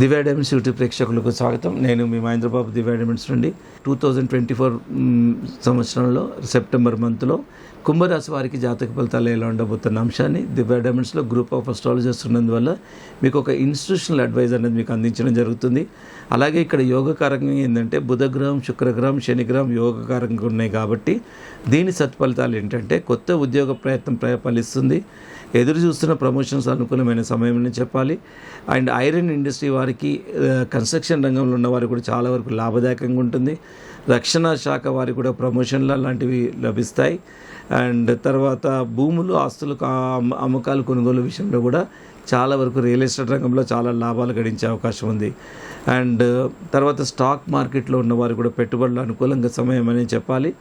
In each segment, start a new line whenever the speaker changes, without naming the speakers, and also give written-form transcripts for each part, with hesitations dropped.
దివ్య diamonds YouTube ప్రేక్షకులకు స్వాగతం. నేను మీ మహేంద్రబాబు దివ్య డైమండ్స్ నుండి 2024 సంవత్సరంలో సెప్టెంబర్ మంత్లో కుంభరాశి వారికి జాతక ఫలితాలు ఎలా ఉండబోతున్న అంశాన్ని దివ్య డైమండ్స్లో గ్రూప్ ఆఫ్ అస్ట్రాలజర్స్ ఉన్నందువల్ల మీకు ఒక ఇన్స్టిట్యూషనల్ అడ్వైజ్ అనేది మీకు అందించడం జరుగుతుంది. అలాగే ఇక్కడ యోగకారకంగా ఏంటంటే బుధగ్రహం, శుక్రగ్రహం, శనిగ్రహం యోగకారకంగా ఉన్నాయి కాబట్టి దీని సత్ఫలితాలు ఏంటంటే కొత్త ఉద్యోగ ప్రయత్నం ఫలిస్తుంది, ఎదురు చూస్తున్న ప్రమోషన్స్ అనుకూలమైన సమయం అని చెప్పాలి. అండ్ ఐరన్ ఇండస్ట్రీ వారికి, కన్స్ట్రక్షన్ రంగంలో ఉన్న వారికి కూడా చాలా వరకు లాభదాయకంగా ఉంటుంది. రక్షణ శాఖ వారికి కూడా ప్రమోషన్లు లాంటివి లభిస్తాయి. అండ్ తర్వాత భూములు, ఆస్తులు అమ్మకాలు, కొనుగోలు విషయంలో కూడా చాలా వరకు రియల్ ఎస్టేట్ రంగంలో చాలా లాభాలు గడించే అవకాశం ఉంది. అండ్ తర్వాత స్టాక్ మార్కెట్లో ఉన్న వారికి కూడా పెట్టుబడులు అనుకూలంగా సమయం అని చెప్పాలి.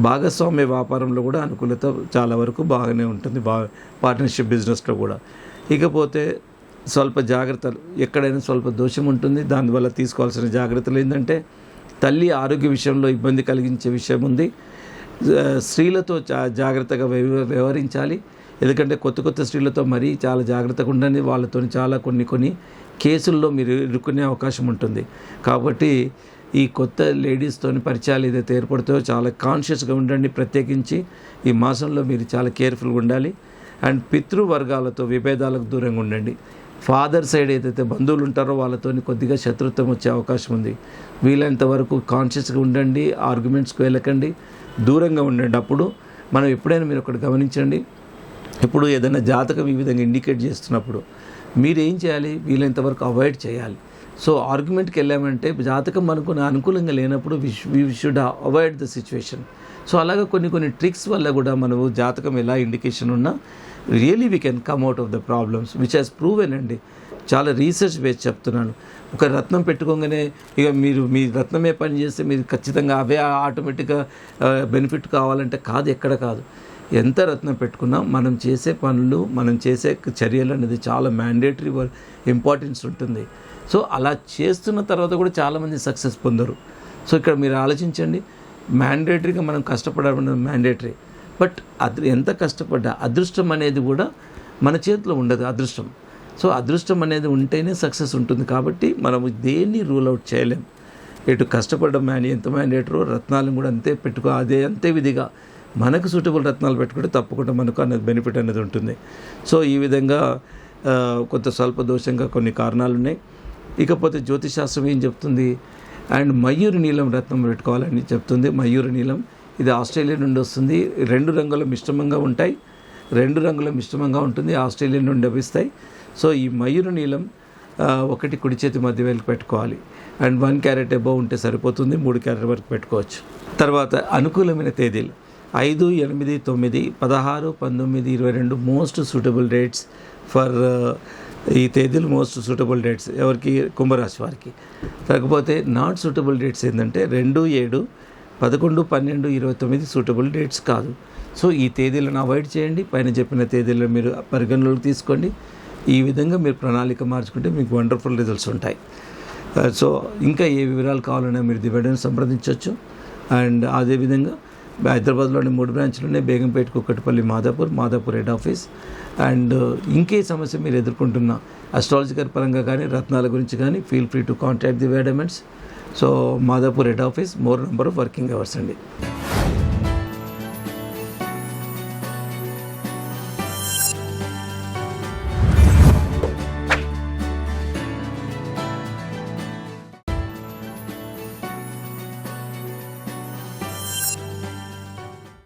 భాగస్వామ్య వ్యాపారంలో కూడా అనుకూలత చాలా వరకు బాగానే ఉంటుంది, పార్ట్నర్షిప్ బిజినెస్లో కూడా. ఇకపోతే స్వల్ప జాగ్రత్తలు, ఎక్కడైనా స్వల్ప దోషం ఉంటుంది. దానివల్ల తీసుకోవాల్సిన జాగ్రత్తలు ఏంటంటే తల్లి ఆరోగ్య విషయంలో ఇబ్బంది కలిగించే విషయం ఉంది. స్త్రీలతో జాగ్రత్తగా వ్యవహరించాలి. ఎందుకంటే కొత్త స్త్రీలతో మరీ చాలా జాగ్రత్తగా ఉండండి. వాళ్ళతో చాలా కొన్ని కేసుల్లో మీరు ఇరుక్కునే అవకాశం ఉంటుంది. కాబట్టి ఈ కొత్త లేడీస్తోని పరిచయాలు ఏదైతే ఏర్పడుతాయో చాలా కాన్షియస్గా ఉండండి. ప్రత్యేకించి ఈ మాసంలో మీరు చాలా కేర్ఫుల్గా ఉండాలి. అండ్ పితృవర్గాలతో విభేదాలకు దూరంగా ఉండండి. ఫాదర్ సైడ్ ఏదైతే బంధువులు ఉంటారో వాళ్ళతో కొద్దిగా శత్రుత్వం వచ్చే అవకాశం ఉంది. వీలైనంత వరకు కాన్షియస్గా ఉండండి, ఆర్గ్యుమెంట్స్కి వెళ్ళకండి, దూరంగా ఉండండి. అప్పుడు మనం ఎప్పుడైనా మీరు ఒకటి గమనించండి, ఇప్పుడు ఏదైనా జాతకం ఈ విధంగా ఇండికేట్ చేస్తున్నప్పుడు మీరు ఏం చేయాలి, వీలైనంత వరకు అవాయిడ్ చేయాలి. సో ఆర్గ్యుమెంట్కి వెళ్ళామంటే జాతకం మనకు అనుకూలంగా లేనప్పుడు we should avoid the situation. So అలాగే కొన్ని ట్రిక్స్ వల్ల కూడా మనము జాతకం ఎలా ఇండికేషన్ ఉన్నా really we can come out of the problems which has proven అండి. చాలా రీసెర్చ్ బేస్ చెప్తున్నాను. ఒక రత్నం పెట్టుకోగానే ఇక మీరు మీ రత్నమే పని చేస్తే మీరు ఖచ్చితంగా అవే ఆటోమేటిక్గా బెనిఫిట్ కావాలంటే కాదు, ఎక్కడ కాదు. ఎంత రత్నం పెట్టుకున్నా మనం చేసే పనులు, మనం చేసే చర్యలు అనేది చాలా మ్యాండేటరీ ఇంపార్టెన్స్ ఉంటుంది. సో అలా చేస్తున్న తర్వాత కూడా చాలామంది సక్సెస్ పొందరు. సో ఇక్కడ మీరు ఆలోచించండి, మ్యాండేటరీగా మనం కష్టపడడం మ్యాండేటరీ, బట్ ఎంత కష్టపడ్డా అదృష్టం అనేది కూడా మన చేతిలో ఉండదు. అదృష్టం, సో అదృష్టం అనేది ఉంటేనే సక్సెస్ ఉంటుంది. కాబట్టి మనము దేన్ని రూల్ అవుట్ చేయలేం. ఇటు కష్టపడడం ఎంత మ్యాండేటరో రత్నాలను కూడా అంతే అంతే విధిగా మనకు సూటబుల్ రత్నాలు పెట్టుకుంటే తప్పకుండా మనకు అనేది బెనిఫిట్ అనేది ఉంటుంది. సో ఈ విధంగా కొంత స్వల్ప దోషంగా కొన్ని కారణాలు ఉన్నాయి. ఇకపోతే జ్యోతిశాస్త్రం ఏం చెప్తుంది, అండ్ మయూరి నీలం రత్నం పెట్టుకోవాలని చెప్తుంది. మయూరి నీలం ఇది ఆస్ట్రేలియా నుండి వస్తుంది. 2 రంగుల మిశ్రమంగా ఉంటాయి, 2 రంగుల మిశ్రమంగా ఉంటుంది, ఆస్ట్రేలియా నుండి లభిస్తాయి. సో ఈ మయూరి నీలం ఒకటి కుడి చేతి మధ్య వేలకు పెట్టుకోవాలి. అండ్ 1 క్యారెట్ అబౌవ్ ఉంటే సరిపోతుంది, 3 క్యారెట్ వరకు పెట్టుకోవచ్చు. తర్వాత అనుకూలమైన తేదీలు 5, 8, 9, 16, 19, 22 మోస్ట్ సూటబుల్ డేట్స్ ఫర్ ఈ తేదీలు మోస్ట్ సూటబుల్ డేట్స్ ఎవరికి, కుంభరాశి వారికి. కాకపోతే నాట్ సూటబుల్ డేట్స్ ఏంటంటే 2, 7, 11, 12, 29 సూటబుల్ డేట్స్ కాదు. సో ఈ తేదీలను అవాయిడ్ చేయండి. పైన చెప్పిన తేదీలను మీరు పరిగణలోకి తీసుకోండి. ఈ విధంగా మీరు ప్రణాళిక మార్చుకుంటే మీకు వండర్ఫుల్ రిజల్ట్స్ ఉంటాయి. సో ఇంకా ఏ వివరాలు కావాలన్నా మీరు దివ్యను సంప్రదించవచ్చు. అండ్ అదేవిధంగా హైదరాబాద్లోని 3 బ్రాంచ్లు ఉన్నాయి, Begumpet, Kukatpally, Madhapur head office. And ఇంకే సమస్య మీరు ఎదుర్కొంటున్న అస్ట్రాలజికల్ పరంగా కానీ రత్నాల గురించి కానీ feel free to contact Divya diamonds. So Madhapur head office, more number of working hours అండి.